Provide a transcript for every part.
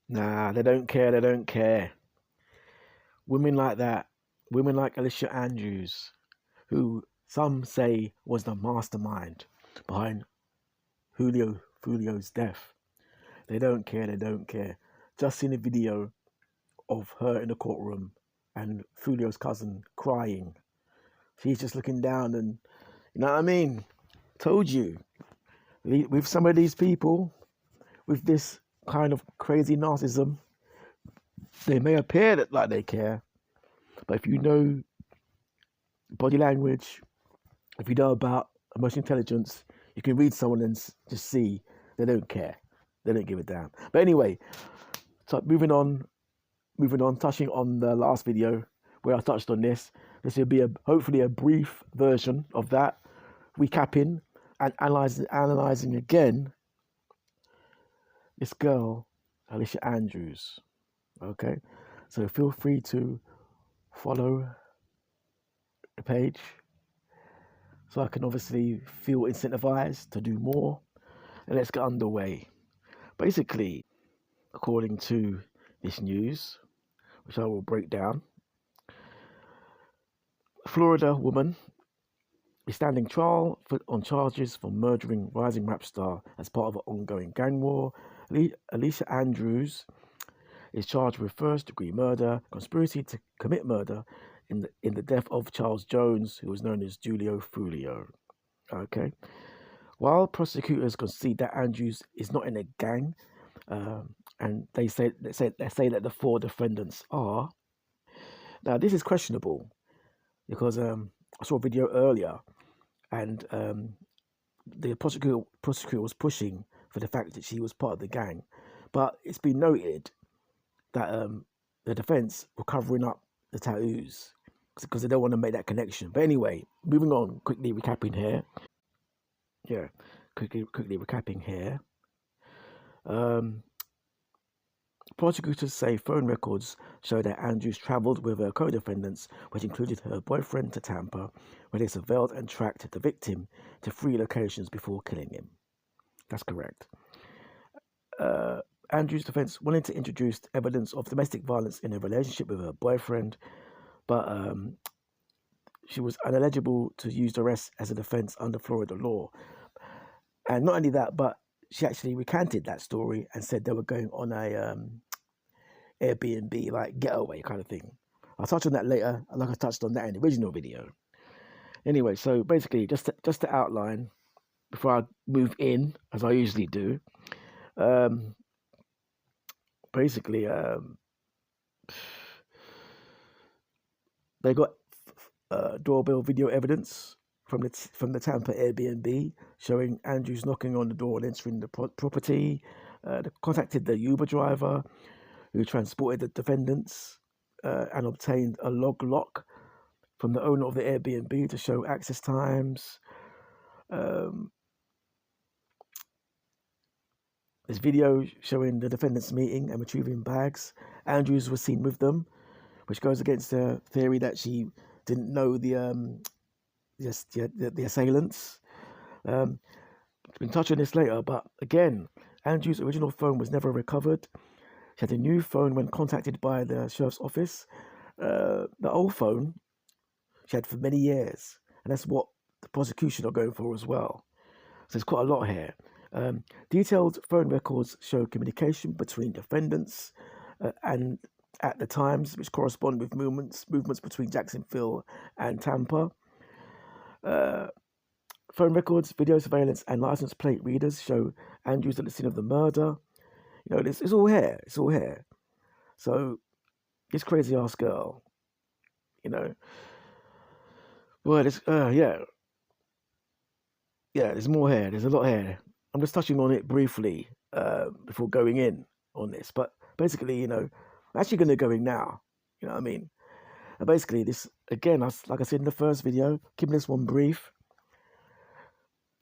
Nah, they don't care. They don't care. Women like that, women like Alicia Andrews, who some say was the mastermind behind Julio Foolio's death. They don't care. They don't care. Just seen a video of her in the courtroom and Foolio's cousin crying. She's just looking down, and you know what I mean? Told you. With some of these people, with this kind of crazy narcissism, they may appear that like they care, but if you know body language, if you know about emotional intelligence, you can read someone and just see they don't care. They don't give a damn. But anyway, so moving on, touching on the last video where I touched on this. This will be hopefully a brief version of that, recapping and analyzing again this girl, Alicia Andrews. Okay, so feel free to follow the page so I can obviously feel incentivized to do more. And let's get underway. Basically, according to this news, which I will break down, a Florida woman is standing trial on charges for murdering rising rap star as part of an ongoing gang war. Alicia Andrews is charged with first-degree murder, conspiracy to commit murder in the death of Charles Jones, who was known as Julio Foolio. Okay. While prosecutors concede that Andrews is not in a gang, and they say that the four defendants are. Now this is questionable because I saw a video earlier, and the prosecutor was pushing for the fact that she was part of the gang, but it's been noted that the defense were covering up the tattoos because they don't want to make that connection. But anyway, moving on, quickly recapping here. Yeah, quickly recapping here. Prosecutors say phone records show that Andrews travelled with her co-defendants, which included her boyfriend, to Tampa, where they surveilled and tracked the victim to 3 locations before killing him. That's correct. Andrews' defense wanted to introduce evidence of domestic violence in a relationship with her boyfriend, but she was ineligible to use the rest as a defense under Florida law. And not only that, but she actually recanted that story and said they were going on a Airbnb, like getaway kind of thing. I'll touch on that later, like I touched on that in the original video. Anyway, so basically, just to outline before I move in, as I usually do. Basically, they got doorbell video evidence from the Tampa Airbnb showing Andrews knocking on the door and entering the property. They contacted the Uber driver who transported the defendants and obtained a log lock from the owner of the Airbnb to show access times. This video showing the defendants meeting and retrieving bags. Andrews was seen with them, which goes against the theory that she didn't know the assailants. We can touch on this later, but again, Andrews' original phone was never recovered. She had a new phone when contacted by the sheriff's office. The old phone she had for many years, and that's what the prosecution are going for as well. So there's quite a lot here. Detailed phone records show communication between defendants and at the times, which correspond with movements between Jacksonville and Tampa. Phone records, video surveillance, and license plate readers show Andrews at the scene of the murder. You know, it's all here. It's all here. So this crazy ass girl, you know, well, it's there's more here. There's a lot here. I'm just touching on it briefly before going in on this. But basically, you know, I'm actually going to go in now. You know what I mean? And basically, this, again, like I said in the first video, keeping this one brief,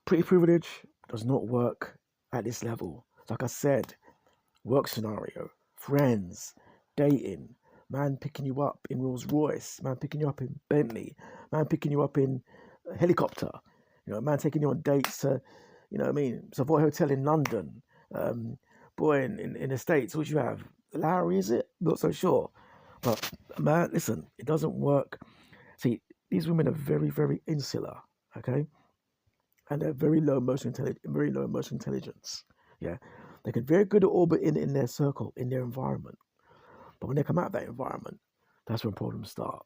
pretty privilege does not work at this level. Like I said, work scenario, friends, dating, man picking you up in Rolls Royce, man picking you up in Bentley, man picking you up in a helicopter, you know, man taking you on dates to, you know what I mean, Savoy Hotel in London, boy, in the States, what you have? Lowry, is it? Not so sure. But, man, listen, it doesn't work. See, these women are very, very insular, okay? And they're very low emotional intelligence. Yeah. They can very good at orbiting in their circle, in their environment. But when they come out of that environment, that's when problems start.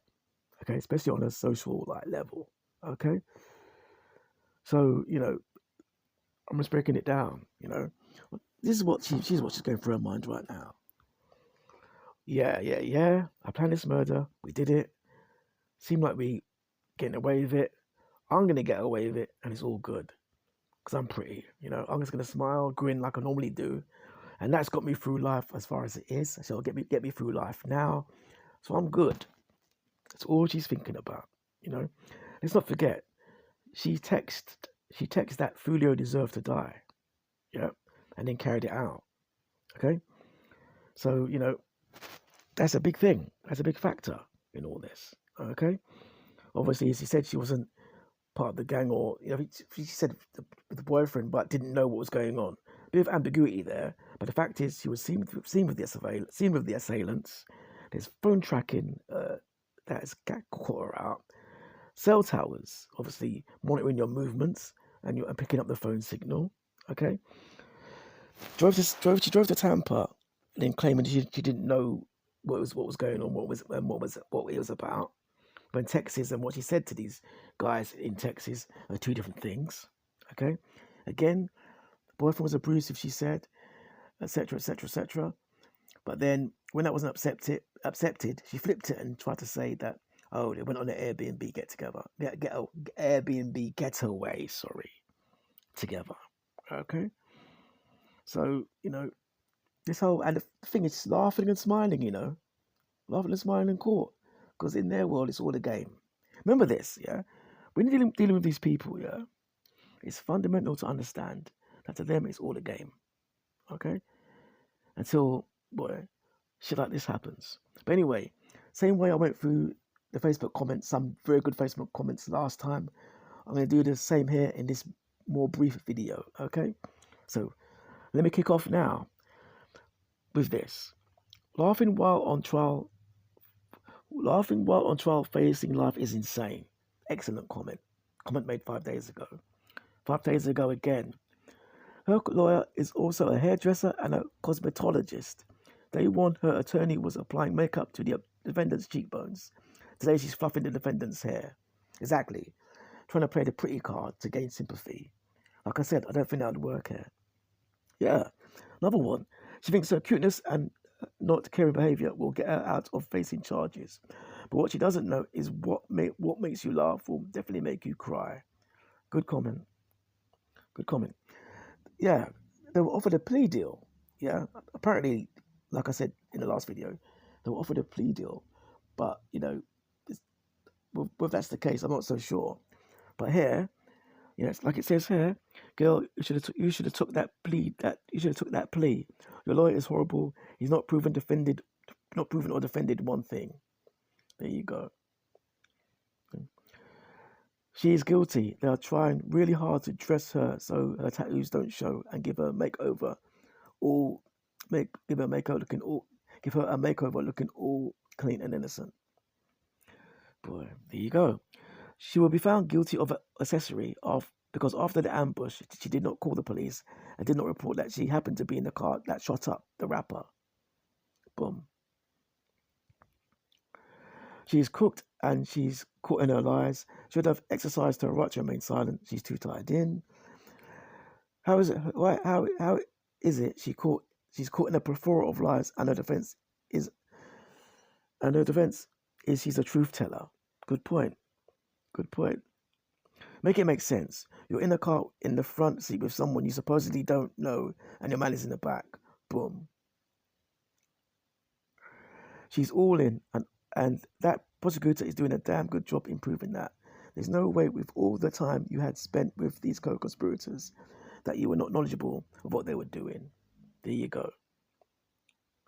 Okay, especially on a social level. Okay. So, I'm just breaking it down, This is what she's going through her mind right now. Yeah. I planned this murder. We did it. Seemed like we getting away with it. I'm gonna get away with it, and it's all good because I'm pretty. I'm just gonna smile, grin like I normally do, and that's got me through life as far as it is. So it'll get me through life now. So I'm good. That's all she's thinking about. Let's not forget she texted that Foolio deserved to die. Yeah, and then carried it out. Okay, so that's a big thing. That's a big factor in all this. Okay, obviously, as she said, she wasn't part of the gang, or she said the boyfriend, but didn't know what was going on. A bit of ambiguity there, but the fact is, she was seen with the assailants. There's phone tracking that has caught her out. Cell towers, obviously monitoring your movements and picking up the phone signal. Okay, she drove to Tampa, and then claiming she didn't know what was going on, what it was about. When Texas and what she said to these guys in Texas are two different things. Okay, again, the boyfriend was abusive, she said, etc., etc., etc. But then when that wasn't accepted, she flipped it and tried to say that, oh, they went on an Airbnb Airbnb getaway, together. Okay, so this whole, and the thing is, laughing and smiling, laughing and smiling in court, because in their world it's all a game. Remember this, yeah. When you're dealing with these people, yeah, it's fundamental to understand that to them it's all a game. Okay, until shit like this happens. But anyway, same way I went through the Facebook comments, some very good Facebook comments last time, I'm going to do the same here in this more brief video. Okay, so let me kick off now with this. Laughing while on trial facing life is insane. Excellent comment. Comment made 5 days ago. 5 days ago again. Her lawyer is also a hairdresser and a cosmetologist. Day one, her attorney was applying makeup to the defendant's cheekbones. Today, she's fluffing the defendant's hair. Exactly. Trying to play the pretty card to gain sympathy. Like I said, I don't think that would work here. Yeah. Another one. She thinks her cuteness and not caring behaviour will get her out of facing charges. But what she doesn't know is what makes you laugh will definitely make you cry. Good comment. Good comment. Yeah, they were offered a plea deal. Yeah, apparently, like I said in the last video, they were offered a plea deal. But, if that's the case, I'm not so sure. But here, it's like it says here, girl, you should have took that plea. Your lawyer is horrible. He's not proven or defended one thing. There you go. She is guilty. They are trying really hard to dress her so her tattoos don't show and give her a makeover looking all clean and innocent. Boy, there you go. She will be found guilty of accessory because after the ambush, she did not call the police and did not report that she happened to be in the car that shot up the rapper. Boom. She's cooked and she's caught in her lies. Should have exercised her right to remain silent. She's too tied in. How is it? How is it? She's caught in a plethora of lies, and her defense is she's a truth teller. Good point. Make it make sense. You're in a car in the front seat with someone you supposedly don't know, and your man is in the back. Boom. She's all in, and that prosecutor is doing a damn good job improving that. There's no way with all the time you had spent with these co-conspirators that you were not knowledgeable of what they were doing. There you go.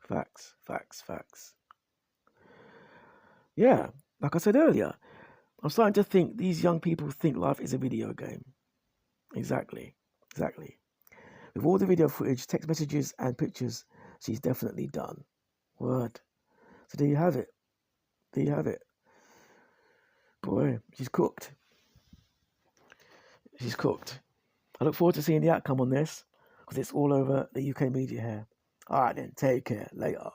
Facts. Yeah, like I said earlier, I'm starting to think these young people think life is a video game. Exactly. With all the video footage, text messages, and pictures, she's definitely done. Word. So there you have it. There you have it. Boy, she's cooked. She's cooked. I look forward to seeing the outcome on this, because it's all over the UK media here. All right then, take care. Later.